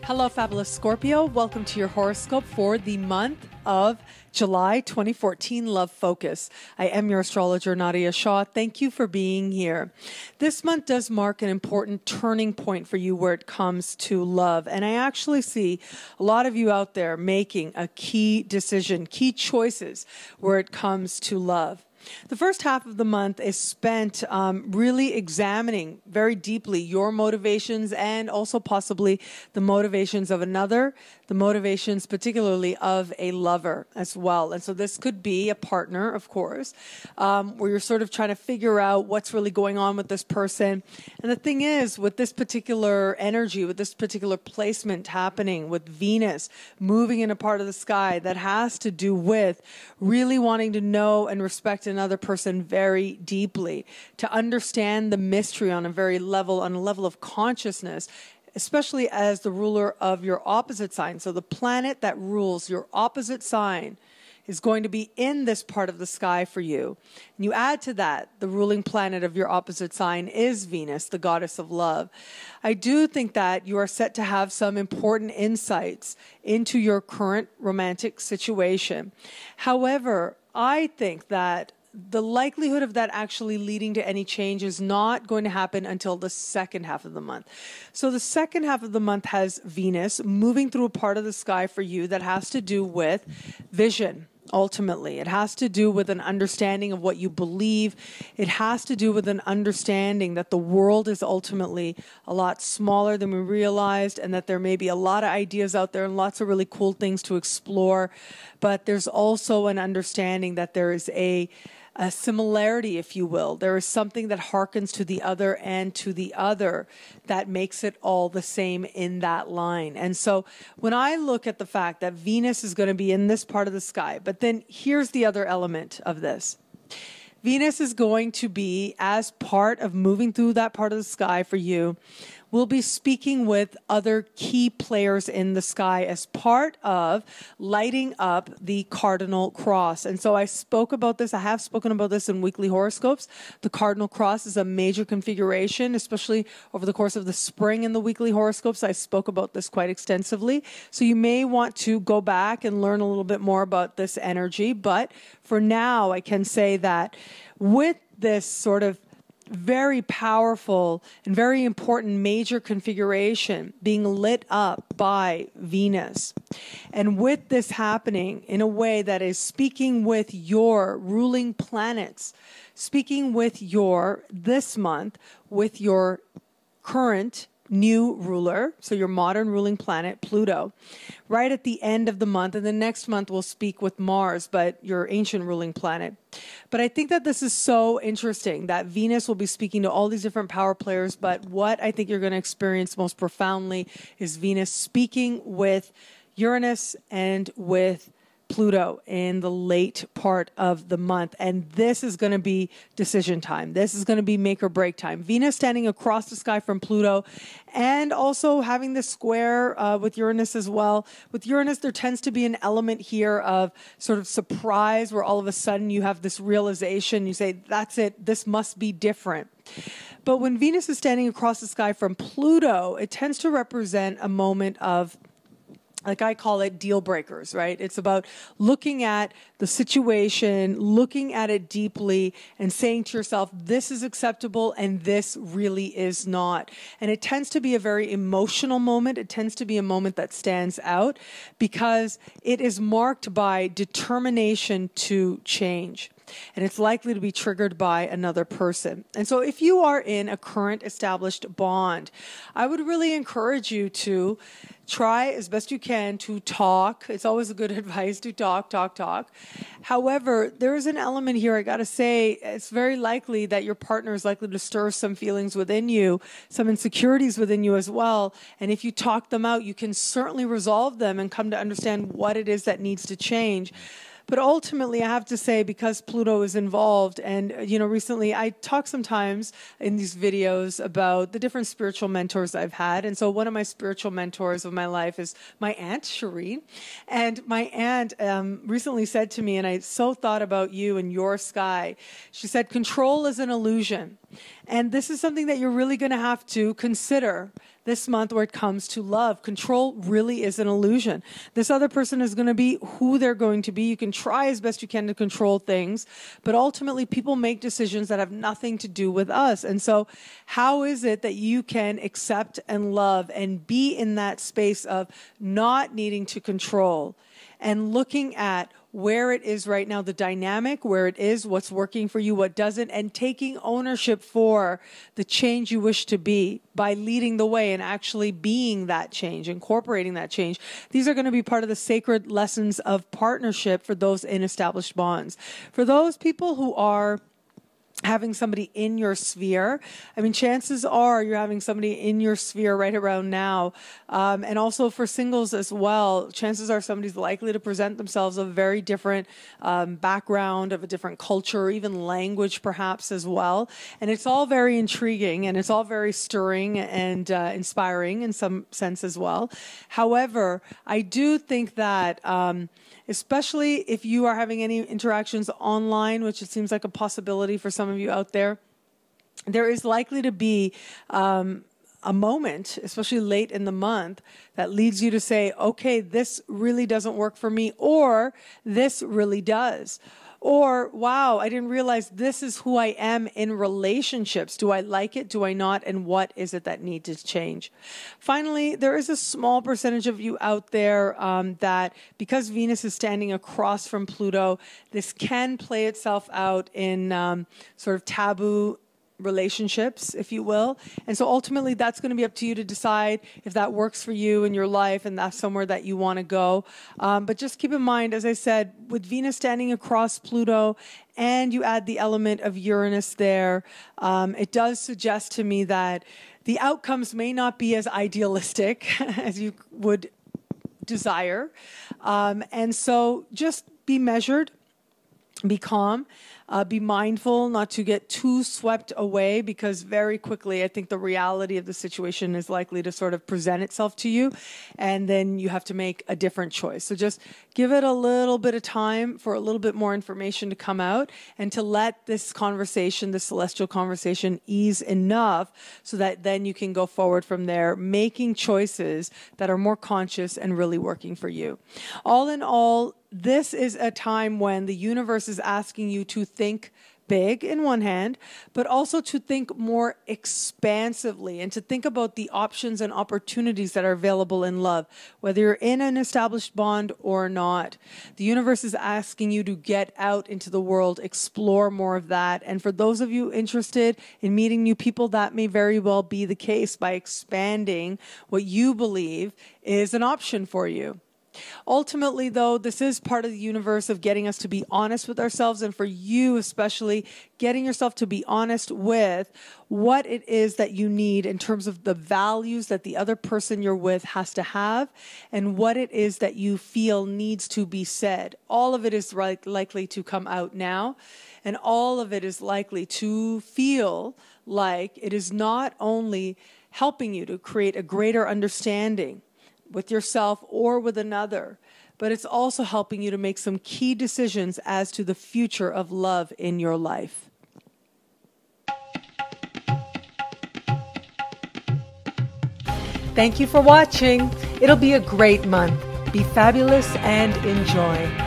Hello, fabulous Scorpio. Welcome to your horoscope for the month of July 2014 Love Focus. I am your astrologer, Nadiya Shah. Thank you for being here. This month does mark an important turning point for you where it comes to love. And I actually see a lot of you out there making a key decision, key choices where it comes to love. The first half of the month is spent really examining very deeply your motivations and also possibly the motivations of another, the motivations particularly of a lover as well. And so this could be a partner, of course, where you're sort of trying to figure out what's really going on with this person. And the thing is, with this particular energy, with this particular placement happening, with Venus moving in a part of the sky that has to do with really wanting to know and respect another person very deeply, to understand the mystery on a level of consciousness, especially as the ruler of your opposite sign. So the planet that rules your opposite sign is going to be in this part of the sky for you. And you add to that, the ruling planet of your opposite sign is Venus, the goddess of love. I do think that you are set to have some important insights into your current romantic situation. However, I think that the likelihood of that actually leading to any change is not going to happen until the second half of the month. So the second half of the month has Venus moving through a part of the sky for you that has to do with vision. Ultimately, it has to do with an understanding of what you believe. It has to do with an understanding that the world is ultimately a lot smaller than we realized, and that there may be a lot of ideas out there and lots of really cool things to explore. But there's also an understanding that there is a similarity, if you will. There is something that harkens to the other and to the other that makes it all the same in that line. And so when I look at the fact that Venus is going to be in this part of the sky, but then here's the other element of this. Venus is going to be, as part of moving through that part of the sky for you, we'll be speaking with other key players in the sky as part of lighting up the cardinal cross. And so I have spoken about this in weekly horoscopes. The cardinal cross is a major configuration, especially over the course of the spring in the weekly horoscopes. I spoke about this quite extensively. So you may want to go back and learn a little bit more about this energy. But for now, I can say that with this sort of very powerful and very important major configuration being lit up by Venus, and with this happening in a way that is speaking with your ruling planets, speaking with this month, with your current new ruler, so your modern ruling planet, Pluto, right at the end of the month. And the next month we'll speak with Mars, but your ancient ruling planet. But I think that this is so interesting that Venus will be speaking to all these different power players. But what I think you're going to experience most profoundly is Venus speaking with Uranus and with Pluto in the late part of the month. And this is going to be decision time. This is going to be make or break time. Venus standing across the sky from Pluto, and also having this square with Uranus as well. With Uranus, there tends to be an element here of sort of surprise, where all of a sudden you have this realization. You say, that's it. This must be different. But when Venus is standing across the sky from Pluto, it tends to represent a moment of, like I call it, deal breakers, right? It's about looking at the situation, looking at it deeply, and saying to yourself, this is acceptable and this really is not. And it tends to be a very emotional moment. It tends to be a moment that stands out because it is marked by determination to change. And it's likely to be triggered by another person. And so if you are in a current established bond, I would really encourage you to try as best you can to talk. It's always a good advice to talk. However, there is an element here, I got to say, it's very likely that your partner is likely to stir some feelings within you, some insecurities within you as well. And if you talk them out, you can certainly resolve them and come to understand what it is that needs to change. But ultimately, I have to say, because Pluto is involved, and, recently I talk sometimes in these videos about the different spiritual mentors I've had. And so one of my spiritual mentors of my life is my aunt, Shireen. And my aunt recently said to me, and I so thought about you and your sky, she said, control is an illusion. And this is something that you're really going to have to consider this month where it comes to love. Control really is an illusion. This other person is going to be who they're going to be. You can try as best you can to control things, but ultimately people make decisions that have nothing to do with us. And so how is it that you can accept and love and be in that space of not needing to control and looking at where it is right now, the dynamic, where it is, what's working for you, what doesn't, and taking ownership for the change you wish to be by leading the way and actually being that change, incorporating that change. These are going to be part of the sacred lessons of partnership for those in established bonds. For those people who are having somebody in your sphere, I mean, chances are you're having somebody in your sphere right around now. And also for singles as well, chances are somebody's likely to present themselves of a very different background, of a different culture, or even language perhaps as well. And it's all very intriguing and it's all very stirring and inspiring in some sense as well. However, I do think that especially if you are having any interactions online, which it seems like a possibility for some of you out there, there is likely to be a moment, especially late in the month, that leads you to say, okay, this really doesn't work for me, or this really does. Or, wow, I didn't realize this is who I am in relationships. Do I like it? Do I not? And what is it that needs to change? Finally, there is a small percentage of you out there that, because Venus is standing across from Pluto, this can play itself out in sort of taboo relationships, if you will. And so ultimately that's going to be up to you to decide if that works for you in your life and that's somewhere that you want to go. But just keep in mind, as I said, with Venus standing across Pluto and you add the element of Uranus there, it does suggest to me that the outcomes may not be as idealistic as you would desire. And so just be measured, be calm. Be mindful not to get too swept away, because very quickly I think the reality of the situation is likely to sort of present itself to you, and then you have to make a different choice. So just give it a little bit of time for a little bit more information to come out and to let this conversation, this celestial conversation, ease enough so that then you can go forward from there, making choices that are more conscious and really working for you. All in all, this is a time when the universe is asking you to think big in one hand, but also to think more expansively and to think about the options and opportunities that are available in love, whether you're in an established bond or not. The universe is asking you to get out into the world, explore more of that. And for those of you interested in meeting new people, that may very well be the case by expanding what you believe is an option for you. Ultimately, though, this is part of the universe of getting us to be honest with ourselves, and for you especially, getting yourself to be honest with what it is that you need in terms of the values that the other person you're with has to have and what it is that you feel needs to be said. All of it is likely to come out now, and all of it is likely to feel like it is not only helping you to create a greater understanding with yourself or with another, but it's also helping you to make some key decisions as to the future of love in your life. Thank you for watching. It'll be a great month. Be fabulous and enjoy.